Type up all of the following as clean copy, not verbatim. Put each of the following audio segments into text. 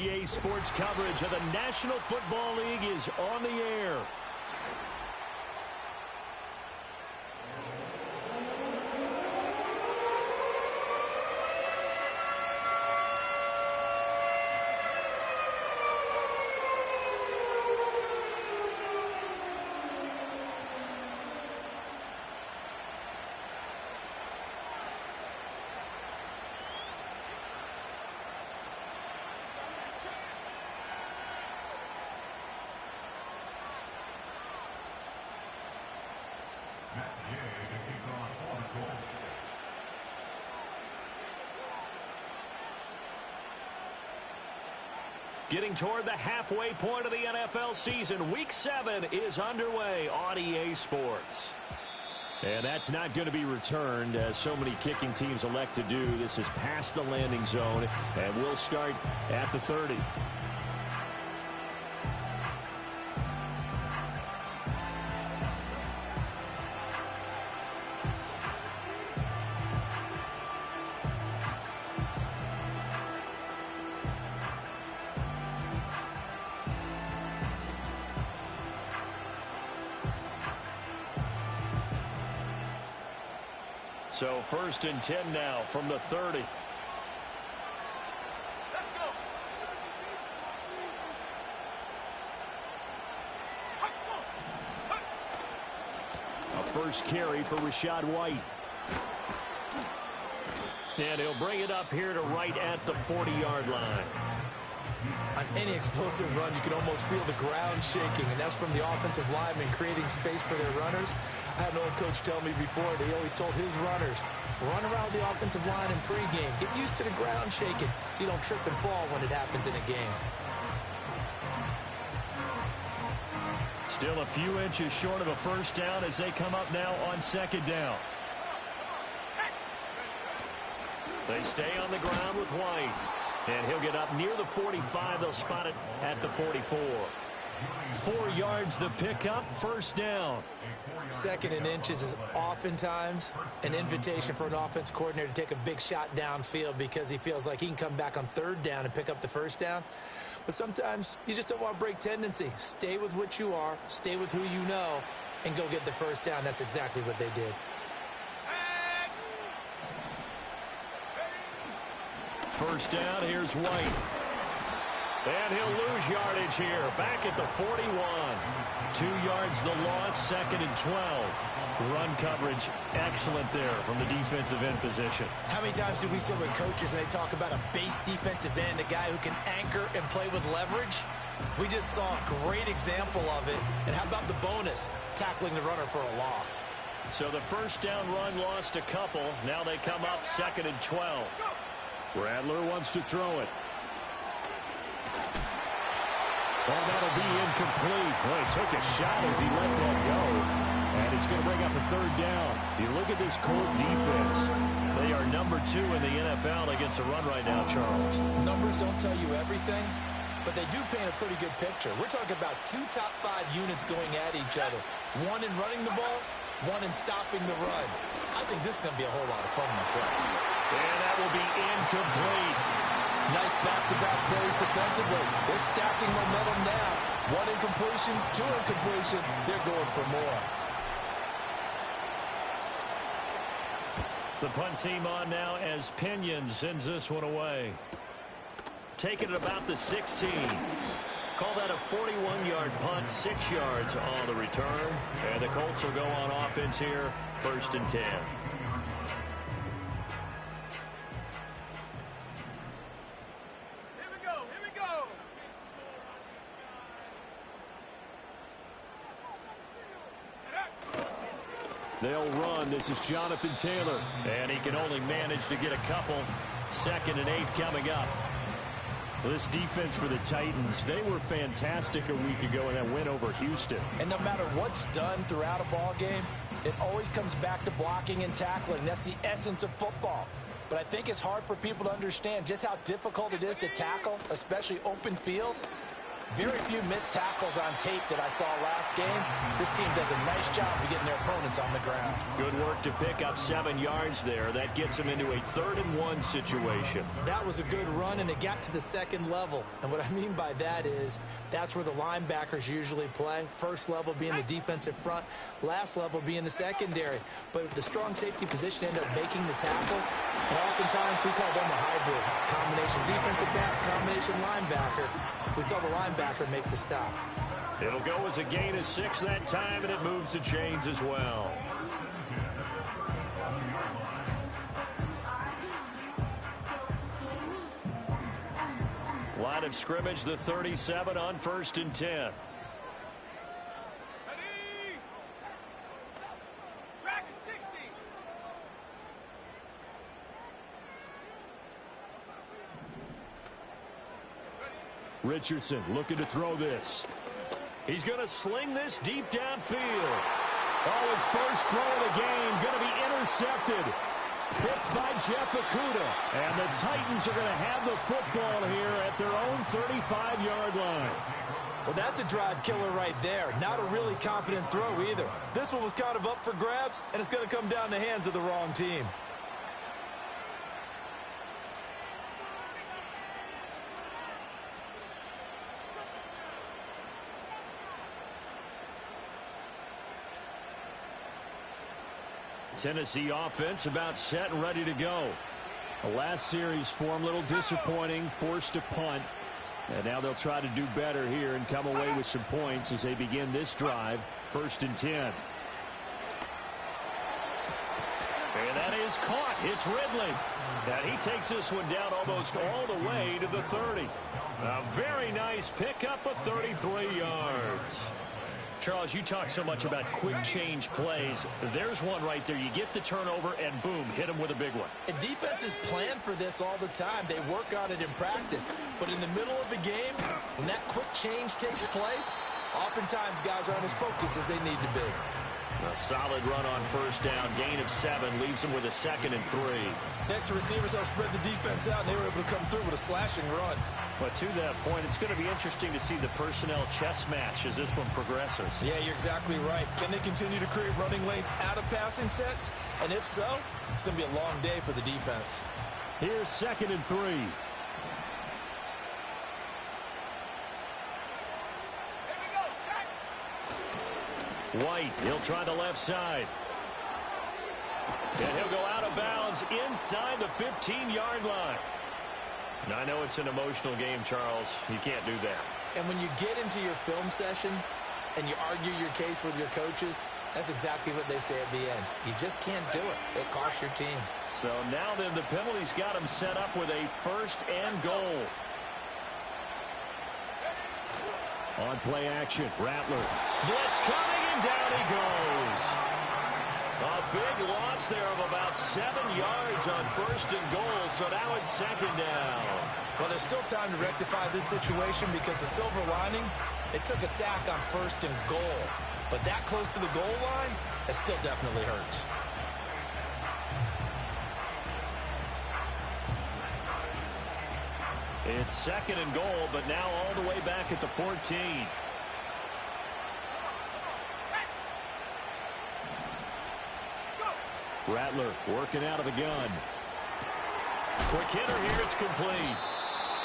OTA Sports coverage of the National Football League is on the air. Getting toward the halfway point of the NFL season. Week 7 is underway on EA Sports. And that's not going to be returned, as so many kicking teams elect to do. This is past the landing zone, and we'll start at the 30. So 1st and 10 now from the 30. Let's go. A first carry for Rachaad White. And he'll bring it up here to right at the 40-yard line. On any explosive run, you can almost feel the ground shaking, and that's from the offensive linemen creating space for their runners. I had an old coach tell me before, they always told his runners, run around the offensive line in pregame. Get used to the ground shaking so you don't trip and fall when it happens in a game. Still a few inches short of a first down as they come up now on 2nd down. They stay on the ground with White. And he'll get up near the 45. They'll spot it at the 44. 4 yards the pickup, first down. 2nd and inches is oftentimes an invitation for an offense coordinator to take a big shot downfield because he feels like he can come back on 3rd down and pick up the first down. But sometimes you just don't want to break tendency. Stay with what you are, stay with who you know, and go get the first down. That's exactly what they did. First down, here's White. And he'll lose yardage here. Back at the 41. 2 yards the loss, 2nd and 12. Run coverage, excellent there from the defensive end position. How many times do we sit with coaches and they talk about a base defensive end, a guy who can anchor and play with leverage? We just saw a great example of it. And how about the bonus? Tackling the runner for a loss. So the first down run lost a couple. Now they come up 2nd and 12. Rattler wants to throw it. Oh, that'll be incomplete. Well, he took a shot as he let that go. And it's going to bring up a 3rd down. You look at this Colt defense. They are number 2 in the NFL against the run right now, Charles. Numbers don't tell you everything, but they do paint a pretty good picture. We're talking about 2 top 5 units going at each other. 1 in running the ball, 1 in stopping the run. I think this is going to be a whole lot of fun myself. And that will be incomplete. Nice back-to-back plays defensively. They're stacking momentum now. 1 incompletion, 2 incompletion. They're going for more. The punt team on now as Pinion sends this one away. Taking it about the 16. Call that a 41-yard punt, 6 yards on the return. And the Colts will go on offense here, 1st and 10. They'll run. This is Jonathan Taylor. And he can only manage to get a couple. 2nd and 8 coming up. This defense for the Titans, they were fantastic a week ago in that win over Houston. And no matter what's done throughout a ball game, it always comes back to blocking and tackling. That's the essence of football. But I think it's hard for people to understand just how difficult it is to tackle, especially open field. Very few missed tackles on tape that I saw last game. This team does a nice job of getting their opponents on the ground. Good work to pick up 7 yards there. That gets them into a 3rd-and-1 situation. That was a good run, and it got to the second level. And what I mean by that is that's where the linebackers usually play. First level being the defensive front, last level being the secondary. But the strong safety position ended up making the tackle, and oftentimes we call them a hybrid. Combination defensive back, combination linebacker. We saw the linebacker make the stop. It'll go as a gain of 6 that time, and it moves the chains as well. Line of scrimmage, the 37 on 1st and 10. Richardson looking to throw this. He's going to sling this deep downfield. Oh, his first throw of the game going to be intercepted. Picked by Jeff Okudah. And the Titans are going to have the football here at their own 35-yard line. Well, that's a drive killer right there. Not a really confident throw either. This one was kind of up for grabs, and it's going to come down the hands of the wrong team. Tennessee offense about set and ready to go. The last series form a little disappointing, forced a punt. And now they'll try to do better here and come away with some points as they begin this drive. 1st and 10. And that is caught. It's Ridley. And he takes this one down almost all the way to the 30. A very nice pickup of 33 yards. Charles, you talk so much about quick change plays. There's one right there. You get the turnover, and boom, hit him with a big one. And defenses plan for this all the time. They work on it in practice. But in the middle of a game, when that quick change takes place, oftentimes guys aren't as focused as they need to be. A solid run on 1st down. Gain of 7 leaves them with a 2nd and 3. Thanks to receivers helped spread the defense out, and they were able to come through with a slashing run. But to that point, it's going to be interesting to see the personnel chess match as this one progresses. Yeah, you're exactly right. Can they continue to create running lanes out of passing sets? And if so, it's going to be a long day for the defense. Here's 2nd and 3. White, he'll try the left side. And he'll go out of bounds inside the 15-yard line. Now, I know it's an emotional game, Charles. You can't do that. And when you get into your film sessions and you argue your case with your coaches, that's exactly what they say at the end. You just can't do it. It costs your team. So now then, the penalty's got him set up with a 1st and goal. On play action, Rattler. Blitz coming, and down he goes. A big loss there of about 7 yards on 1st and goal, so now it's 2nd down. Well, there's still time to rectify this situation because the silver lining, it took a sack on 1st and goal. But that close to the goal line, it still definitely hurts. It's 2nd and goal, but now all the way back at the 14. Rattler working out of the gun. Quick hitter here, it's complete.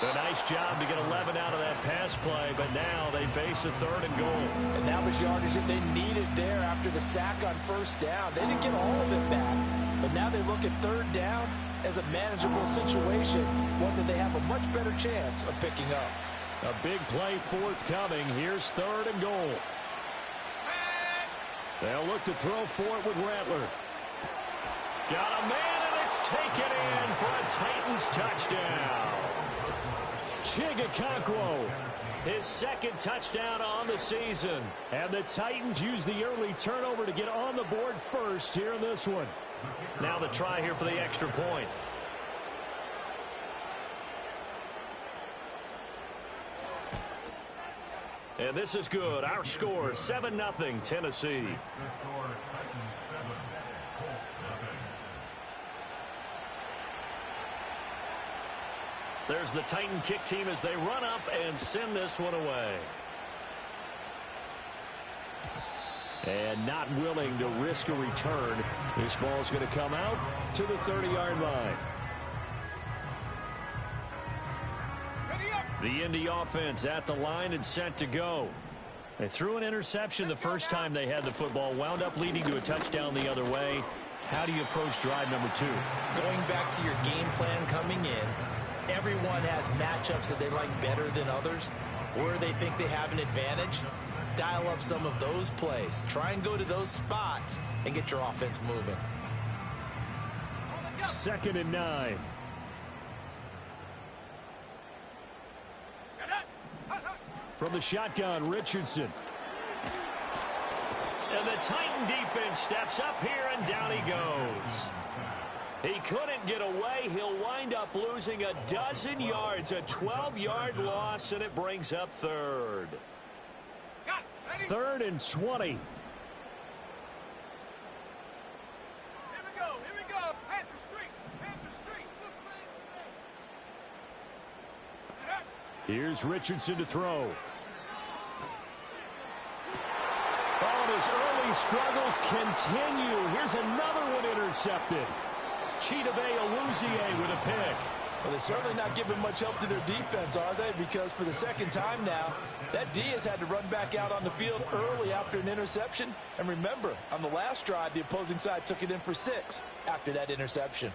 A nice job to get 11 out of that pass play, but now they face a 3rd and goal. And that was yardage that they needed there after the sack on 1st down. They didn't get all of it back, but now they look at 3rd down as a manageable situation, one that they have a much better chance of picking up. A big play forthcoming. Here's 3rd and goal. They'll look to throw for it with Rattler. Got a man, and it's taken in for a Titans touchdown. Chigakakwo, his 2nd touchdown on the season. And the Titans use the early turnover to get on the board first here in this one. Now the try here for the extra point. And this is good. Our score, 7-0 Tennessee. There's the Titan kick team as they run up and send this one away. And not willing to risk a return. This ball's going to come out to the 30-yard line. The Indy offense at the line and set to go. They threw an interception the first time they had the football, wound up leading to a touchdown the other way. How do you approach drive number 2? Going back to your game plan coming in, everyone has matchups that they like better than others, where they think they have an advantage. Dial up some of those plays. Try and go to those spots and get your offense moving. 2nd and 9. From the shotgun, Richardson. And the Titan defense steps up here, and down he goes. He couldn't get away. He'll wind up losing a dozen yards, a 12-yard loss, and it brings up 3rd. 3rd and 20. Here we go. Panther Street. Here's Richardson to throw. Oh, and his early struggles continue. Here's another one intercepted. Chidobe Awuzie with a pick. Well, they're certainly not giving much help to their defense, are they? Because for the second time now, that D has had to run back out on the field early after an interception. And remember, on the last drive, the opposing side took it in for 6 after that interception.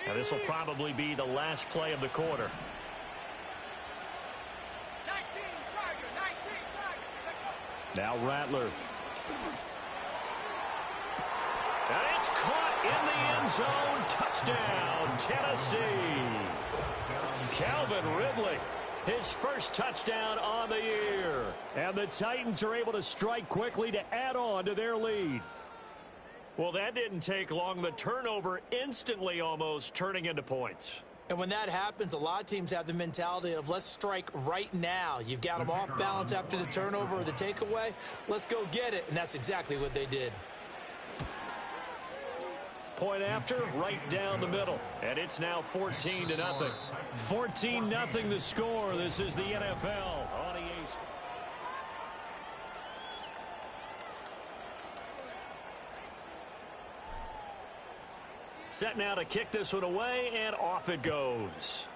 Now, this will probably be the last play of the quarter. 19 Tiger. Now Rattler. And it's caught in the end zone. Touchdown, Tennessee. Calvin Ridley, his first touchdown on the year. And the Titans are able to strike quickly to add on to their lead. Well, that didn't take long. The turnover instantly almost turning into points. And when that happens, a lot of teams have the mentality of let's strike right now. You've got them off balance after the turnover or the takeaway. Let's go get it. And that's exactly what they did. Point after, right down the middle. And it's now 14-0. 14-0 the score. This is the NFL on EA. Set now to kick this one away, and off it goes.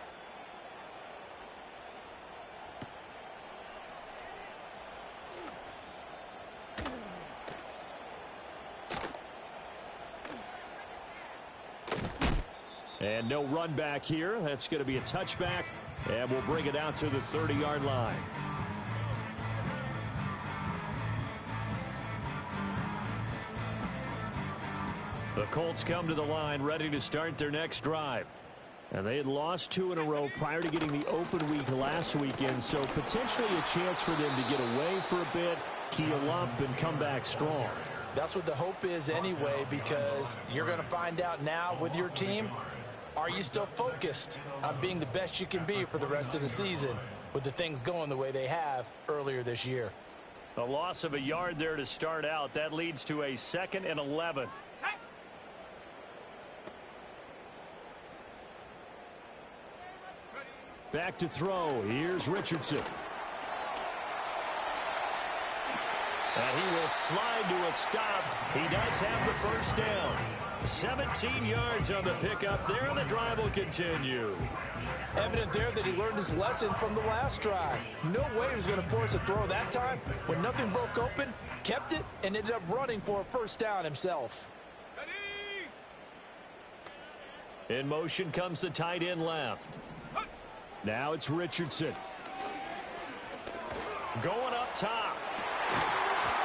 And no run back here. That's going to be a touchback, and we'll bring it out to the 30-yard line. The Colts come to the line ready to start their next drive. And they had lost 2 in a row prior to getting the open week last weekend, so potentially a chance for them to get away for a bit, keel up, and come back strong. That's what the hope is anyway, because you're going to find out now with your team, are you still focused on being the best you can be for the rest of the season with the things going the way they have earlier this year? A loss of a yard there to start out. That leads to a 2nd and 11. Back to throw. Here's Richardson. And he will slide to a stop. He does have the first down. 17 yards on the pickup there, and the drive will continue. Evident there that he learned his lesson from the last drive. No way he was going to force a throw that time. When nothing broke open, kept it, and ended up running for a first down himself. In motion comes the tight end left. Now it's Richardson. Going up top.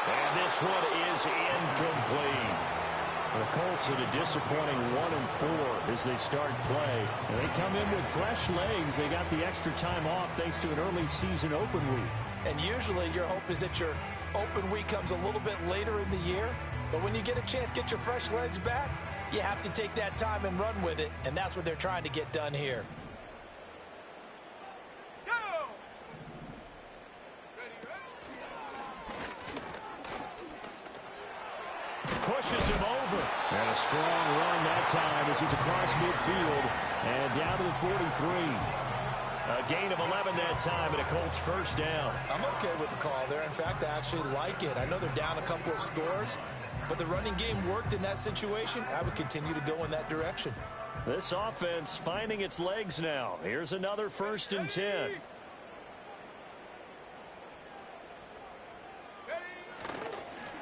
And this one is incomplete. The Colts had a disappointing 1-4 as they start play. And they come in with fresh legs. They got the extra time off thanks to an early season open week. And usually your hope is that your open week comes a little bit later in the year. But when you get a chance to get your fresh legs back, you have to take that time and run with it. And that's what they're trying to get done here. pushes him over. And a strong run that time as he's across midfield and down to the 43. A gain of 11 that time and a Colts first down. I'm okay with the call there. In fact, I actually like it. I know they're down a couple of scores, but the running game worked in that situation. I would continue to go in that direction. This offense finding its legs now. Here's another 1st and 10.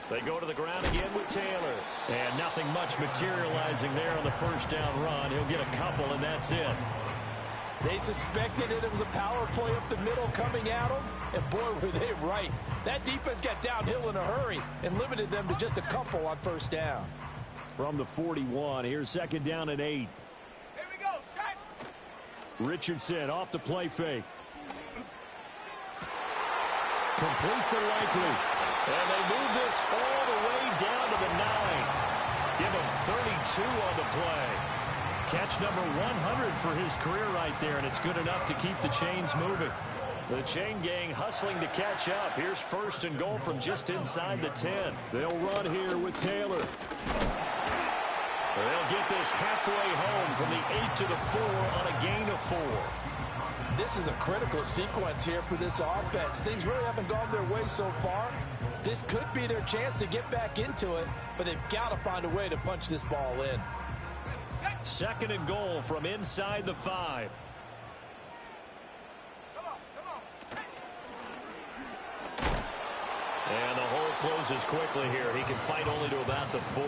They go to the ground again with Taylor. And nothing much materializing there on the first down run. He'll get a couple, and that's it. They suspected it was a power play up the middle coming at them, and boy, were they right. That defense got downhill in a hurry and limited them to just a couple on first down. From the 41, here's 2nd down and 8. Here we go, set. Richardson off the play fake. Complete to Likely. And they move this all the way down to the 9. Give him 32 on the play. Catch number 100 for his career right there, and it's good enough to keep the chains moving. The chain gang hustling to catch up. Here's 1st and goal from just inside the 10. They'll run here with Taylor. They'll get this halfway home from the 8 to the 4 on a gain of 4. This is a critical sequence here for this offense. Things really haven't gone their way so far. This could be their chance to get back into it, but they've got to find a way to punch this ball in. 2nd and goal from inside the 5. And the hole closes quickly here. He can fight only to about the 4.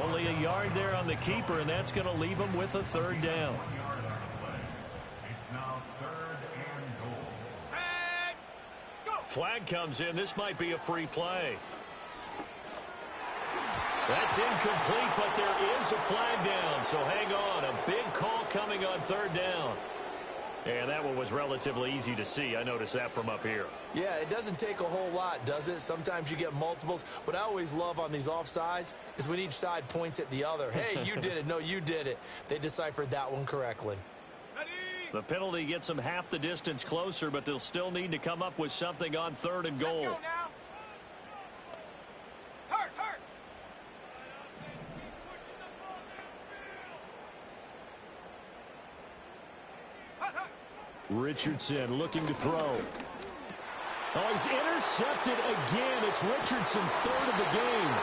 Only a yard there on the keeper, and that's going to leave him with a 3rd down. Flag comes in. This might be a free play. That's incomplete, but there is a flag down, so hang on. A big call coming on 3rd down. And that one was relatively easy to see. I noticed that from up here. Yeah, it doesn't take a whole lot, does it? Sometimes you get multiples. What I always love on these offsides is when each side points at the other. Hey, you did it. No, you did it. They deciphered that one correctly. The penalty gets them half the distance closer, but they'll still need to come up with something on 3rd and goal. Let's go now. Hurt, hurt. Richardson looking to throw. Oh, he's intercepted again. It's Richardson's 3rd of the game.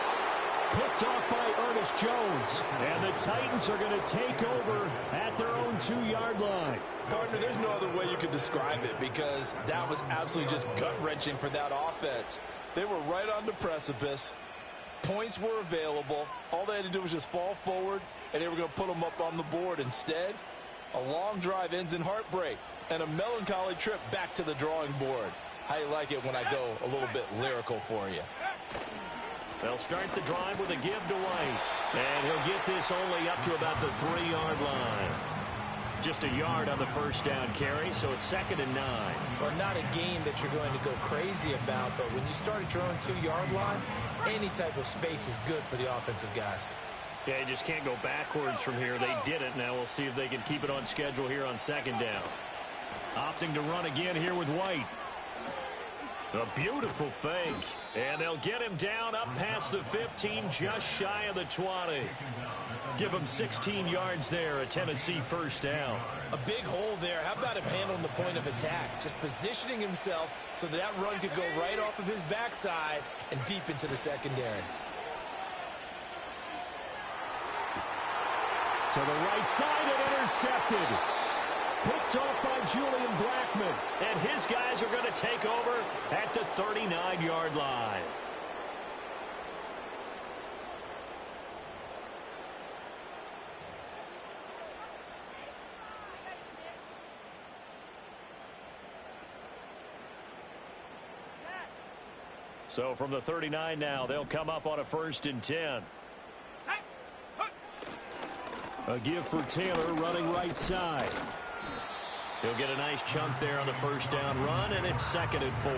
Picked off by Ernest Jones. And the Titans are going to take over at their own 2-yard line. Partner, there's no other way you could describe it because that was absolutely just gut-wrenching for that offense. They were right on the precipice. Points were available. All they had to do was just fall forward, and they were going to put them up on the board. Instead, a long drive ends in heartbreak and a melancholy trip back to the drawing board. How you like it when I go a little bit lyrical for you? They'll start the drive with a give to White. And he'll get this only up to about the 3-yard line. Just a yard on the first down carry, so it's 2nd and 9. Well, not a game that you're going to go crazy about, but when you start at your own 2-yard line, any type of space is good for the offensive guys. Yeah, you just can't go backwards from here. They did it. Now we'll see if they can keep it on schedule here on 2nd down. Opting to run again here with White. A beautiful fake. And they'll get him down up past the 15, just shy of the 20. Give him 16 yards there, a Tennessee first down. A big hole there. How about him handling the point of attack? Just positioning himself so that run could go right off of his backside and deep into the secondary. To the right side and intercepted. Picked off by Julian Blackman. And his guys are going to take over at the 39-yard line. So from the 39 now, they'll come up on a 1st and 10. A give for Taylor running right side. He'll get a nice chunk there on the first down run, and it's 2nd and 4.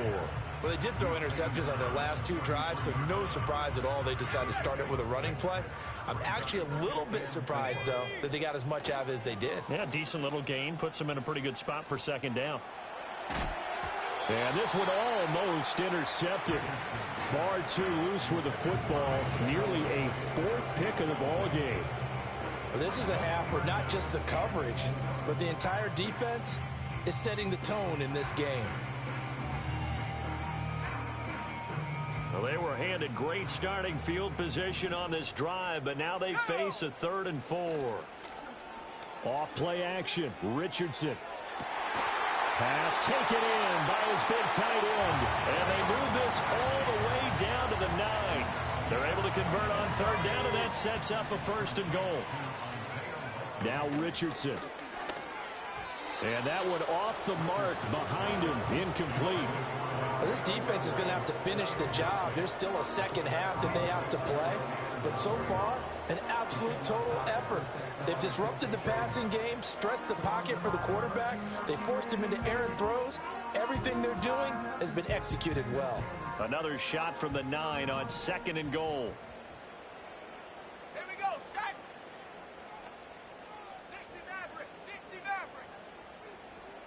Well, they did throw interceptions on their last 2 drives, so no surprise at all they decided to start it with a running play. I'm actually a little bit surprised, though, that they got as much out of it as they did. Yeah, decent little gain. Puts them in a pretty good spot for 2nd down. And this one almost intercepted. Far too loose with the football. Nearly a fourth pick of the ball game. Well, this is a half where not just the coverage, but the entire defense is setting the tone in this game. Well, they were handed great starting field position on this drive, but now they face a 3rd and 4. Off play action. Richardson. Pass taken in by his big tight end. And they move this all the way down to the 9. They're able to convert on 3rd down, and that sets up a 1st and goal. Now Richardson. And that one off the mark behind him. Incomplete. Well, this defense is going to have to finish the job. There's still a second half that they have to play. But so far, an absolute total effort. They've disrupted the passing game, stressed the pocket for the quarterback. They forced him into errant throws. Everything they're doing has been executed well. Another shot from the 9 on 2nd and goal. Here we go, set. 60 Maverick, 60 Maverick.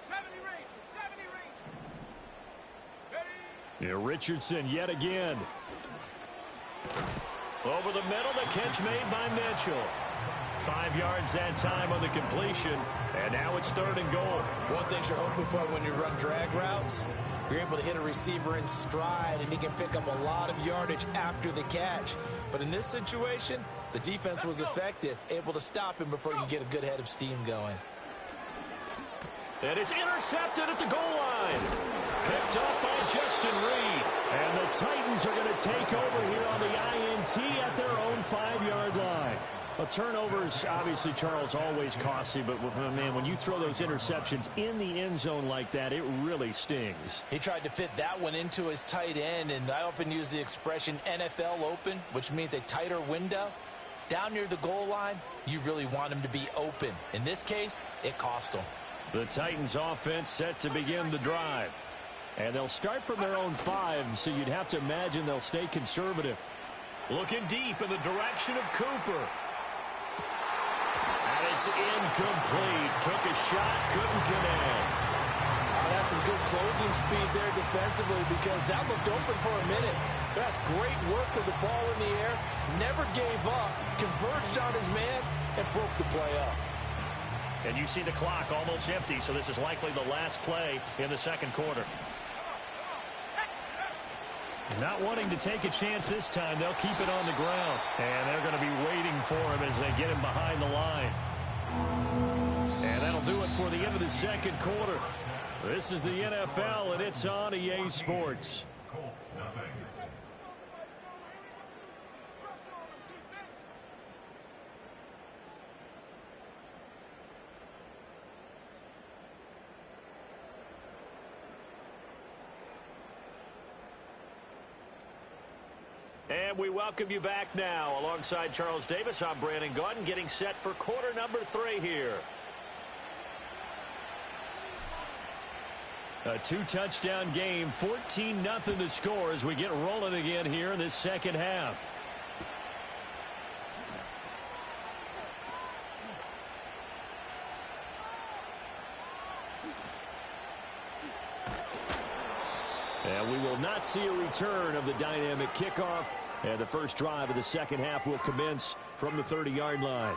70 Ranger, 70 Ranger. Ready? Yeah, Richardson yet again. Over the middle, the catch made by Mitchell. 5 yards that time on the completion, and now it's 3rd and goal. One thing you're hoping for when you run drag routes, you're able to hit a receiver in stride, and he can pick up a lot of yardage after the catch. But in this situation, the defense was effective, able to stop him before he could get a good head of steam going. And it's intercepted at the goal line. Picked up by Justin Reed. And the Titans are going to take over here on the INT at their own 5-yard line. Well, turnovers, obviously, Charles, always costly. But, man, when you throw those interceptions in the end zone like that, it really stings. He tried to fit that one into his tight end, and I often use the expression NFL open, which means a tighter window. Down near the goal line, you really want him to be open. In this case, it cost him. The Titans offense set to begin the drive. And they'll start from their own 5, so you'd have to imagine they'll stay conservative. Looking deep in the direction of Cooper. And it's incomplete. Took a shot, couldn't connect. That's some good closing speed there defensively, because that looked open for a minute. That's great work with the ball in the air. Never gave up, converged on his man, and broke the play up. And you see the clock almost empty, so this is likely the last play in the 2nd quarter. Not wanting to take a chance this time, they'll keep it on the ground. And they're going to be waiting for him as they get him behind the line. And that'll do it for the end of the 2nd quarter. This is the NFL, and it's on EA Sports. And we welcome you back now. Alongside Charles Davis, I'm Brandon Gaudin, getting set for quarter number 3 here. A 2-touchdown game, 14-0 the score as we get rolling again here in this 2nd half. And we will not see a return of the dynamic kickoff. And the first drive of the 2nd half will commence from the 30-yard line.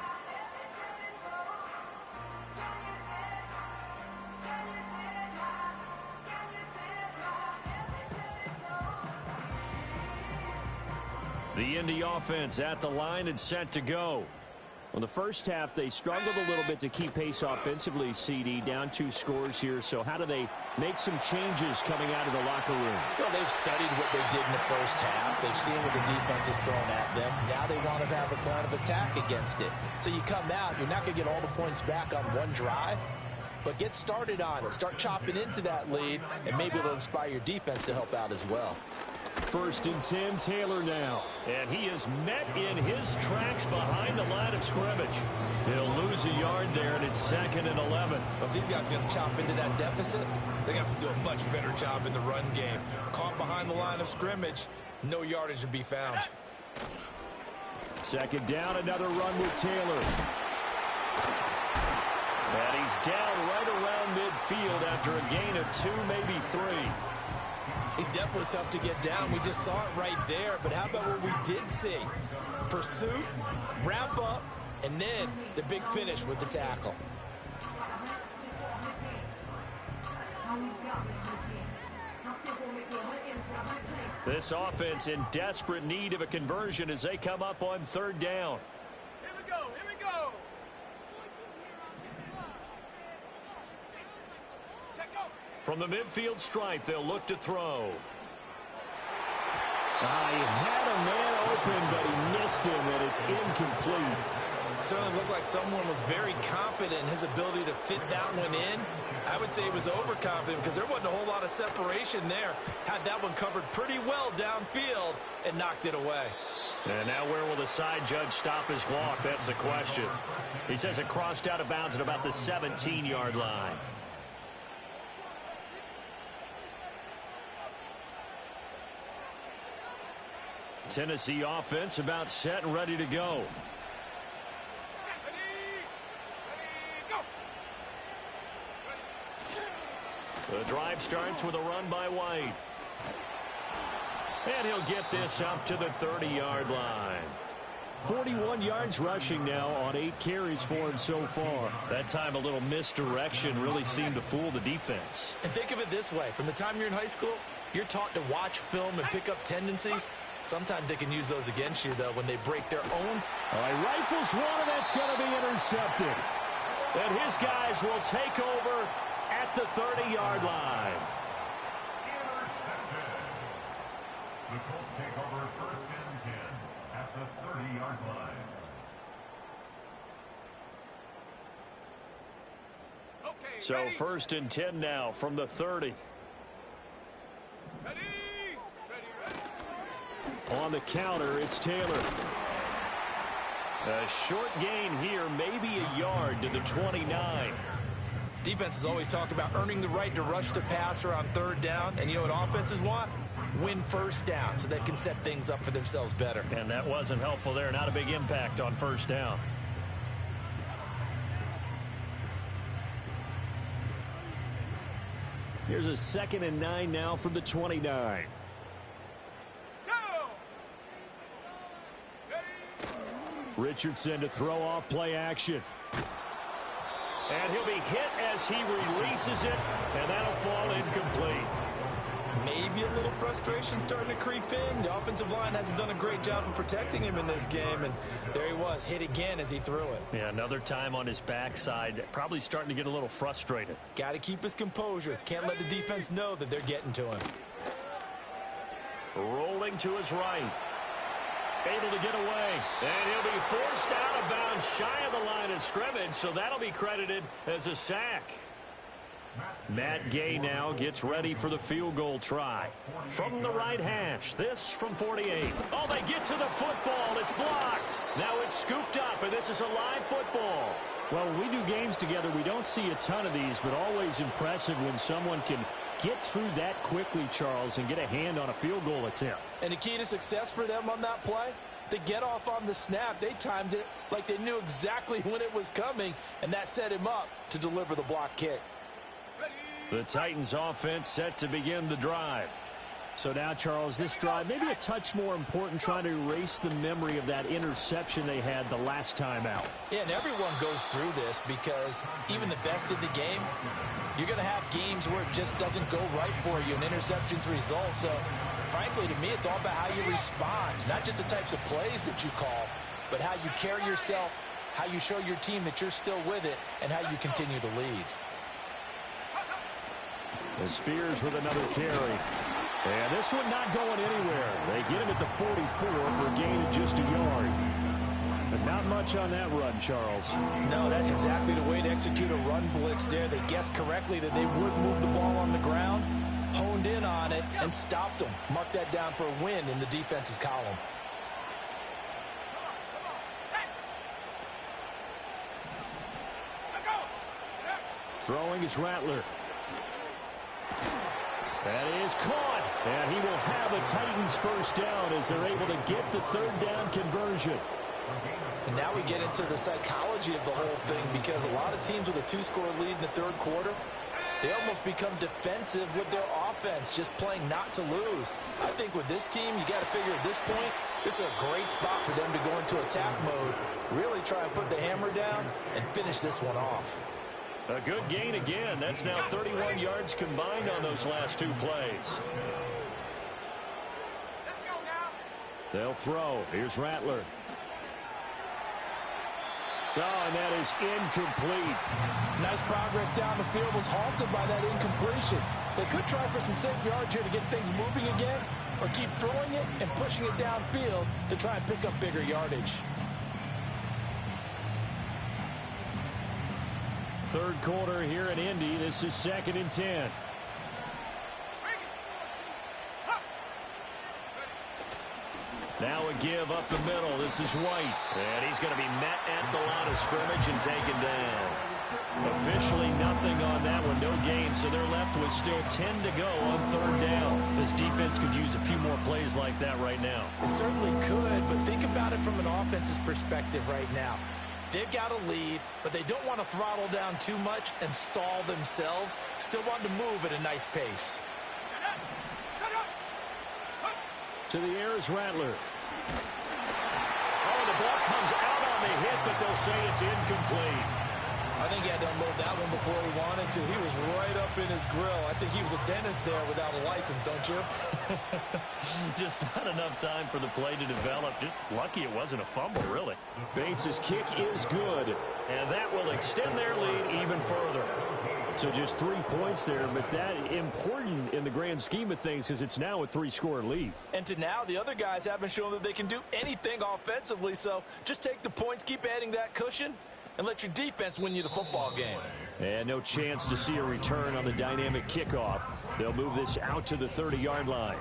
The Indy offense at the line and set to go. In the first half, they struggled a little bit to keep pace offensively, CD, down 2 scores here. So how do they make some changes coming out of the locker room? Well, they've studied what they did in the first half. They've seen what the defense is throwing at them. Now they want to have a plan of attack against it. So you come out, you're not going to get all the points back on one drive, but get started on it. Start chopping into that lead, and maybe it'll inspire your defense to help out as well. 1st and 10, Taylor now. And he is met in his tracks behind the line of scrimmage. He'll lose a yard there, and it's 2nd and 11. If these guys are going to chop into that deficit, they got to do a much better job in the run game. Caught behind the line of scrimmage, no yardage to be found. 2nd down, another run with Taylor. And he's down right around midfield after a gain of 2, maybe 3. He's definitely tough to get down. We just saw it right there. But how about what we did see? Pursuit, wrap up, and then the big finish with the tackle. This offense in desperate need of a conversion as they come up on 3rd down. Here we go, here we go. Check out. From the midfield stripe, they'll look to throw. He had a man open, but he missed him, and it's incomplete. Certainly looked like someone was very confident in his ability to fit that one in. I would say he was overconfident because there wasn't a whole lot of separation there. Had that one covered pretty well downfield and knocked it away. And now where will the side judge stop his walk? That's the question. He says it crossed out of bounds at about the 17-yard line. Tennessee offense about set and ready to go. The drive starts with a run by White. And he'll get this up to the 30-yard line. 41 yards rushing now on 8 carries for him so far. That time a little misdirection really seemed to fool the defense. And think of it this way. From the time you're in high school, you're taught to watch film and pick up tendencies. Sometimes they can use those against you, though, when they break their own. All right, rifles one, and that's going to be intercepted. And his guys will take over at the 30-yard line. The Colts take over 1st and 10 at the 30-yard line. Okay, So ready? 1st and 10 now from the 30. Ready? On the counter, it's Taylor. A short gain here, maybe a yard to the 29. Defenses always talk about earning the right to rush the passer on 3rd down. And you know what offenses want? Win 1st down so they can set things up for themselves better. And that wasn't helpful there. Not a big impact on 1st down. Here's a 2nd and 9 now from the 29. Richardson to throw off play action. And he'll be hit as he releases it, and that'll fall incomplete. Maybe a little frustration starting to creep in. The offensive line hasn't done a great job of protecting him in this game, and there he was, hit again as he threw it. Yeah, another time on his backside, probably starting to get a little frustrated. Got to keep his composure. Can't let the defense know that they're getting to him. Rolling to his right. Able to get away. And he'll be forced out of bounds shy of the line of scrimmage, so that'll be credited as a sack. Matt Gay now gets ready for the field goal try. From the right hash, this from 48. Oh, they get to the football. It's blocked. Now it's scooped up, and this is a live football. Well, when we do games together, we don't see a ton of these, but always impressive when someone can get through that quickly, Charles, and get a hand on a field goal attempt. And the key to success for them on that play, to get off on the snap, they timed it like they knew exactly when it was coming, and that set him up to deliver the block kick. The Titans offense set to begin the drive. So now, Charles, this drive maybe a touch more important, trying to erase the memory of that interception they had the last time out. Yeah, and everyone goes through this because even the best in the game, you're going to have games where it just doesn't go right for you, and interceptions result. So, frankly, to me, it's all about how you respond, not just the types of plays that you call, but how you carry yourself, how you show your team that you're still with it, and how you continue to lead. The Spears with another carry. And this one not going anywhere. They get him at the 44 for a gain of just a yard. But not much on that run, Charles. No, that's exactly the way to execute a run blitz there. They guessed correctly that they would move the ball on the ground, honed in on it, and stopped them. Mark that down for a win in the defense's column. Throwing is Rattler. That is caught. And he will have a Titans first down as they're able to get the third down conversion. And now we get into the psychology of the whole thing, because a lot of teams with a 2-score lead in the third quarter, they almost become defensive with their offense, just playing not to lose. I think with this team, you got to figure at this point, this is a great spot for them to go into attack mode, really try and put the hammer down and finish this one off. A good gain again. That's now 31 yards combined on those last 2 plays. Let's go now. They'll throw. Here's Rattler. Oh, and that is incomplete. Nice progress down the field, was halted by that incompletion. They could try for some safe yards here to get things moving again, or keep throwing it and pushing it downfield to try and pick up bigger yardage. Third quarter here in Indy. This is 2nd and 10. Now a give up the middle. This is White. And he's going to be met at the line of scrimmage and taken down. Officially nothing on that one. No gain. So they're left with still 10 to go on 3rd down. This defense could use a few more plays like that right now. It certainly could, but think about it from an offense's perspective right now. They've got a lead, but they don't want to throttle down too much and stall themselves. Still want to move at a nice pace. To the air is Rattler. Oh, the ball comes out on the hit, but they'll say it's incomplete. I think he had to unload that one before he wanted to. He was right up in his grill. I think he was a dentist there without a license, don't you? Just not enough time for the play to develop. Just lucky it wasn't a fumble, really. Bates' kick is good, and that will extend their lead even further. So just 3 points there, but that important in the grand scheme of things because it's now a 3-score lead. And to now, the other guys haven't shown that they can do anything offensively, so just take the points, keep adding that cushion, and let your defense win you the football game. And no chance to see a return on the dynamic kickoff. They'll move this out to the 30-yard line.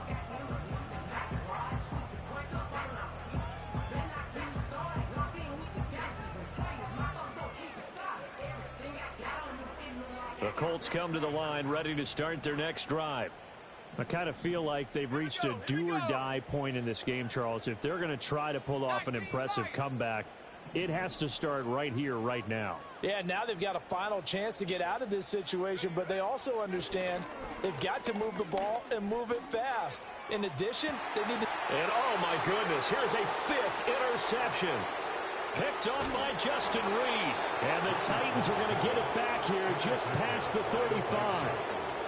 The Colts come to the line ready to start their next drive. I kind of feel like they've reached a do-or-die point in this game, Charles. If they're going to try to pull off an impressive comeback, it has to start right here, right now. Yeah, now they've got a final chance to get out of this situation, but they also understand they've got to move the ball and move it fast. In addition, they need to... And oh my goodness, here's a 5th interception. Picked up by Justin Reed. And the Titans are going to get it back here just past the 35.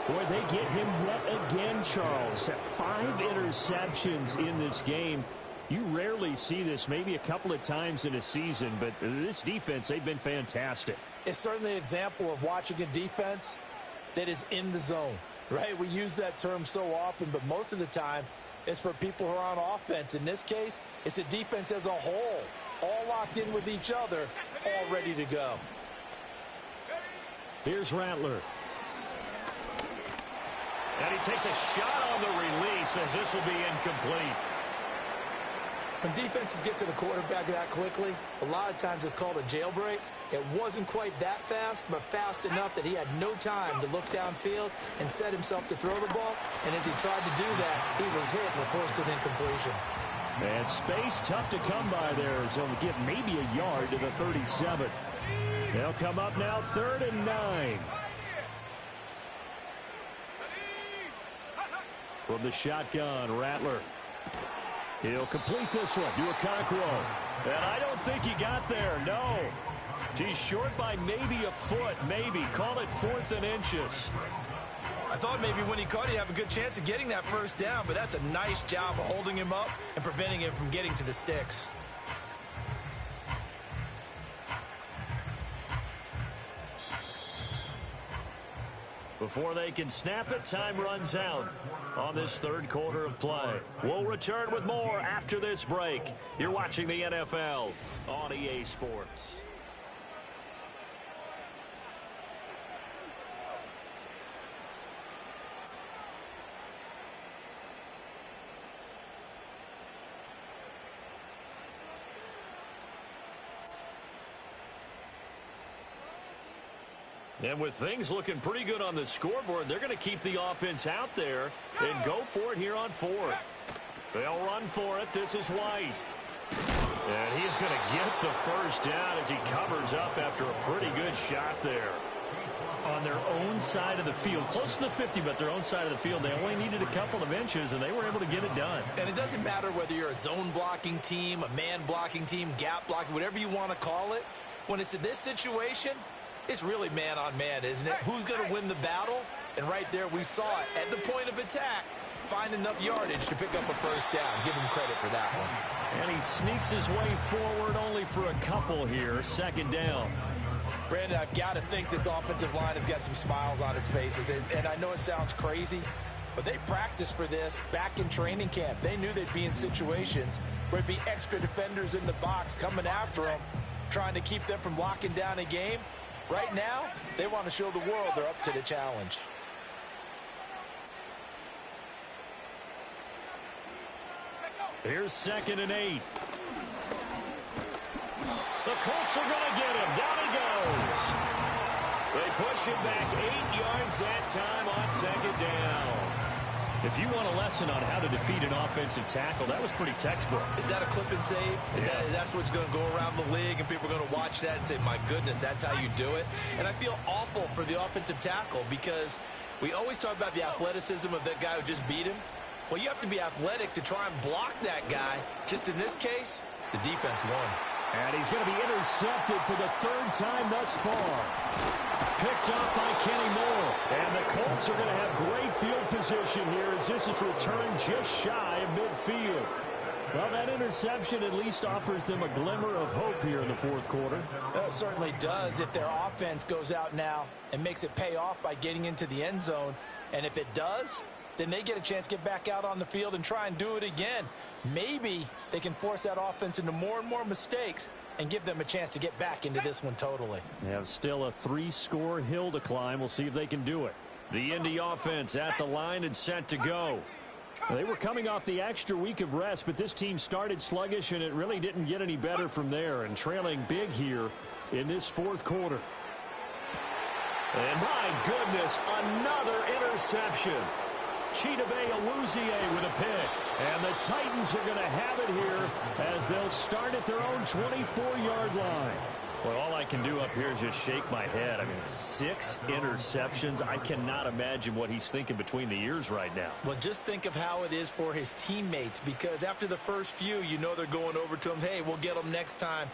Boy, they get him yet again, Charles. 5 interceptions in this game. You rarely see this, maybe a couple of times in a season, but this defense, they've been fantastic. It's certainly an example of watching a defense that is in the zone, right? We use that term so often, but most of the time it's for people who are on offense. In this case, it's a defense as a whole, all locked in with each other, all ready to go. Here's Rattler. And he takes a shot on the release as this will be incomplete. When defenses get to the quarterback that quickly, a lot of times it's called a jailbreak. It wasn't quite that fast, but fast enough that he had no time to look downfield and set himself to throw the ball. And as he tried to do that, he was hit and forced an incompletion. And space tough to come by there, as he'll get maybe a yard to the 37. They'll come up now 3rd and 9. From the shotgun, Rattler. He'll complete this one to Okonkwo. And I don't think he got there, no. He's short by maybe a foot, maybe. Call it 4th and inches. I thought maybe when he caught, he'd have a good chance of getting that first down, but that's a nice job of holding him up and preventing him from getting to the sticks. Before they can snap it, time runs out on this 3rd quarter of play. We'll return with more after this break. You're watching the NFL on EA Sports. And with things looking pretty good on the scoreboard, they're going to keep the offense out there and go for it here on 4th. They'll run for it. This is White. And he is going to get the first down as he covers up after a pretty good shot there. On their own side of the field, close to the 50, but their own side of the field, they only needed a couple of inches, and they were able to get it done. And it doesn't matter whether you're a zone blocking team, a man blocking team, gap blocking, whatever you want to call it. When it's in this situation, it's really man on man, isn't it? Who's going to win the battle? And right there, we saw it at the point of attack. Find enough yardage to pick up a first down. Give him credit for that one. And he sneaks his way forward only for a couple here. Second down. Brandon, I've got to think this offensive line has got some smiles on its faces. And I know it sounds crazy, but they practiced for this back in training camp. They knew they'd be in situations where there'd be extra defenders in the box coming after them, trying to keep them from locking down a game. Right now, they want to show the world they're up to the challenge. Here's 2nd and 8. The Colts are going to get him. Down he goes. They push him back 8 yards that time on 2nd down. If you want a lesson on how to defeat an offensive tackle, that was pretty textbook. Is that a clip and save? That's what's going to go around the league, and people are going to watch that and say, my goodness, that's how you do it? And I feel awful for the offensive tackle because we always talk about the athleticism of that guy who just beat him. Well, you have to be athletic to try and block that guy. Just in this case, the defense won. And he's going to be intercepted for the 3rd time thus far. Picked up by Kenny Moore. And the Colts are going to have great field position here as this is returned just shy of midfield. Well, that interception at least offers them a glimmer of hope here in the 4th quarter. It certainly does if their offense goes out now and makes it pay off by getting into the end zone. And if it does, then they get a chance to get back out on the field and try and do it again. Maybe they can force that offense into more and more mistakes and give them a chance to get back into this one totally. They have still a 3-score hill to climb. We'll see if they can do it. The Indy offense at the line and set to go. They were coming off the extra week of rest, but this team started sluggish, and it really didn't get any better from there, and trailing big here in this 4th quarter. And my goodness, another interception. Chidobe Awuzie with a pick. And the Titans are going to have it here as they'll start at their own 24-yard line. Well, all I can do up here is just shake my head. I mean, 6 interceptions. I cannot imagine what he's thinking between the ears right now. Well, just think of how it is for his teammates, because after the first few, you know they're going over to him, hey, we'll get them next time.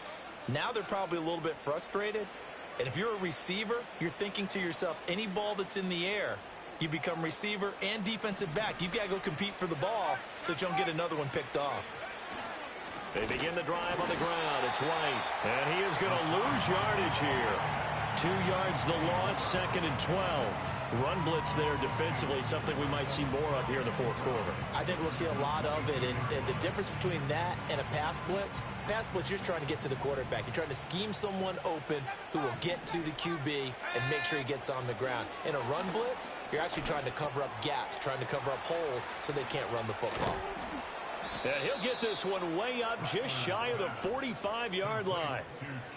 Now they're probably a little bit frustrated. And if you're a receiver, you're thinking to yourself, any ball that's in the air, you become receiver and defensive back. You've got to go compete for the ball so that you don't get another one picked off. They begin the drive on the ground. It's White. And he is going to lose yardage here. 2 yards the loss, 2nd and 12. Run blitz there defensively, something we might see more of here in the 4th quarter. I think we'll see a lot of it. And the difference between that and a pass blitz, you're just trying to get to the quarterback. You're trying to scheme someone open who will get to the QB and make sure he gets on the ground. In a run blitz, you're actually trying to cover up gaps, trying to cover up holes so they can't run the football. And he'll get this one way up just shy of the 45-yard line.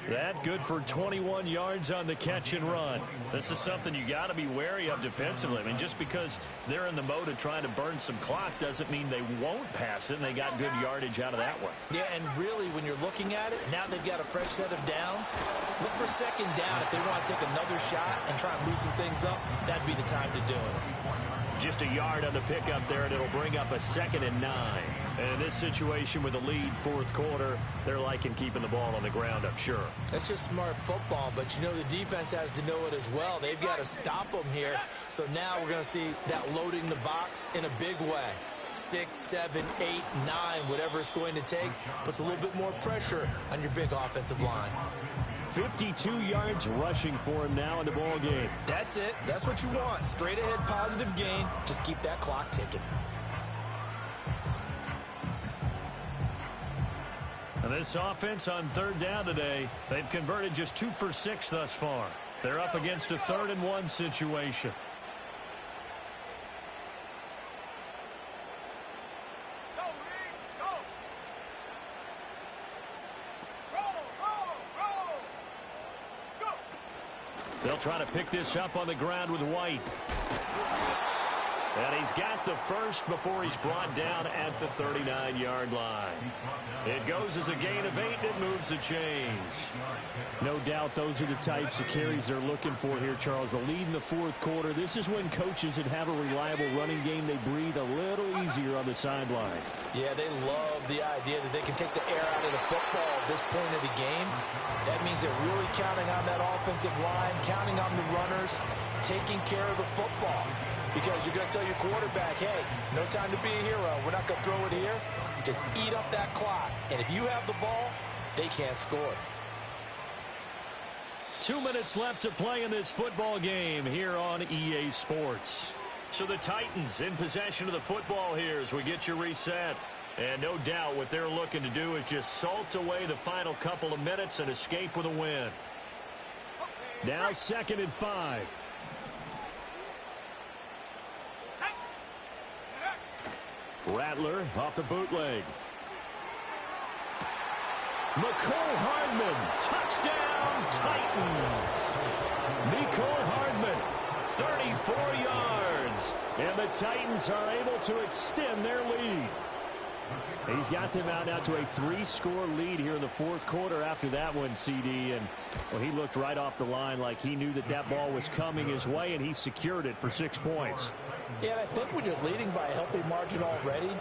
That good for 21 yards on the catch and run. This is something you got to be wary of defensively. I mean, just because they're in the mode of trying to burn some clock doesn't mean they won't pass it, and they got good yardage out of that one. Yeah, and really, when you're looking at it, now they've got a fresh set of downs. Look for 2nd down. If they want to take another shot and try and loosen things up, that'd be the time to do it. Just a yard on the pickup there, and it'll bring up a 2nd and 9. And in this situation with the lead 4th quarter, they're liking keeping the ball on the ground, I'm sure. That's just smart football, but you know the defense has to know it as well. They've got to stop them here. So now we're going to see that loading the box in a big way. 6, 7, 8, 9, whatever it's going to take, puts a little bit more pressure on your big offensive line. 52 yards rushing for him now in the ball game. That's it. That's what you want. Straight ahead positive gain. Just keep that clock ticking. And this offense on 3rd down today, they've converted just 2 for 6 thus far. They're up against a 3rd and 1 situation. They'll try to pick this up on the ground with White. And he's got the first before he's brought down at the 39-yard line. It goes as a gain of 8, and it moves the chains. No doubt those are the types of carries they're looking for here, Charles. The lead in the fourth quarter. This is when coaches that have a reliable running game, they breathe a little easier on the sideline. Yeah, they love the idea that they can take the air out of the football at this point of the game. That means they're really counting on that offensive line, counting on the runners, taking care of the football. Because you're going to tell your quarterback, hey, no time to be a hero. We're not going to throw it here. Just eat up that clock. And if you have the ball, they can't score. 2 minutes left to play in this football game here on EA Sports. So the Titans in possession of the football here as we get you reset. And no doubt what they're looking to do is just salt away the final couple of minutes and escape with a win. Now 2nd and 5. Rattler off the bootleg. Mecole Hardman, touchdown Titans. Mecole Hardman, 34 yards. And the Titans are able to extend their lead. He's got them out now to a 3-score lead here in the fourth quarter after that one, CD. And well, he looked right off the line like he knew that that ball was coming his way, and he secured it for 6 points. Yeah, and I think when you're leading by a healthy margin already,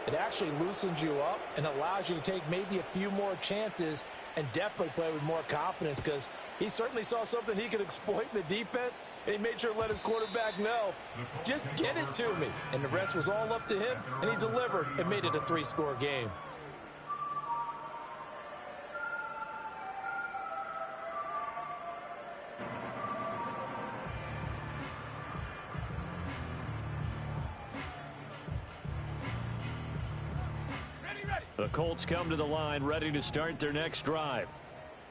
it actually loosens you up and allows you to take maybe a few more chances and definitely play with more confidence, because he certainly saw something he could exploit in the defense, and he made sure to let his quarterback know, just get it to me. And the rest was all up to him, and he delivered and made it a 3-score game. The Colts come to the line ready to start their next drive.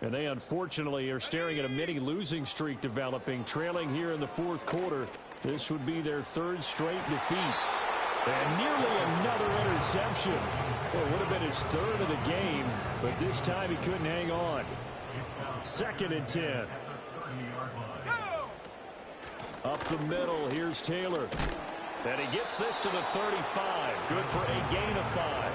And they unfortunately are staring at a mini losing streak developing, trailing here in the fourth quarter. This would be their 3rd straight defeat. And nearly another interception. Well, it would have been his 3rd of the game, but this time he couldn't hang on. 2nd and 10. Up the middle, here's Taylor. And he gets this to the 35. Good for a gain of 5.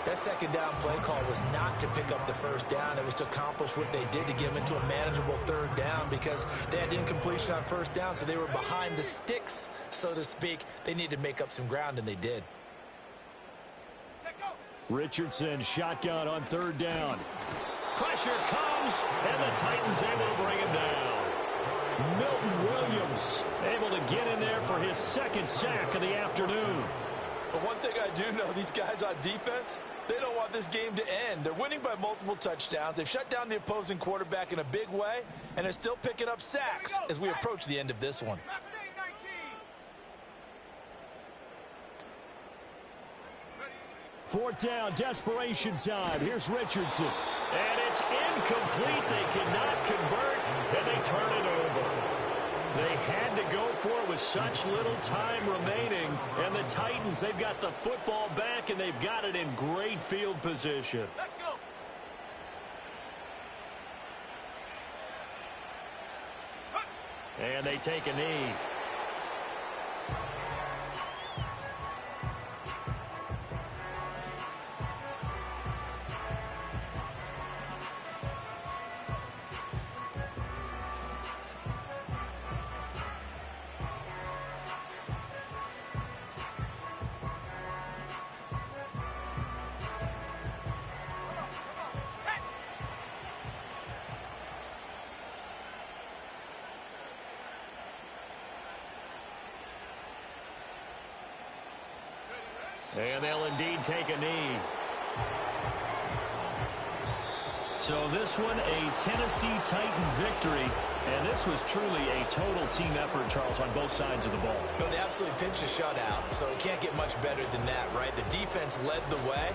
That 2nd down play call was not to pick up the 1st down. It was to accomplish what they did to get them into a manageable 3rd down, because they had incompletion on 1st down, so they were behind the sticks, so to speak. They needed to make up some ground, and they did. Richardson shotgun on 3rd down. Pressure comes, and the Titans able to bring him down. Milton Williams able to get in there for his 2nd sack of the afternoon. But one thing I do know, these guys on defense, they don't want this game to end. They're winning by multiple touchdowns. They've shut down the opposing quarterback in a big way, and they're still picking up sacks as we approach the end of this one. 4th down, desperation time. Here's Richardson. And it's incomplete. They cannot convert, and they turn it over. They had to go for it with such little time remaining. And the Titans, they've got the football back, and they've got it in great field position. Let's go. And they take a knee. And they'll indeed take a knee. So this one, a Tennessee Titan victory. And this was truly a total team effort, Charles, on both sides of the ball. No, they absolutely pinched a shutout, so it can't get much better than that, right? The defense led the way.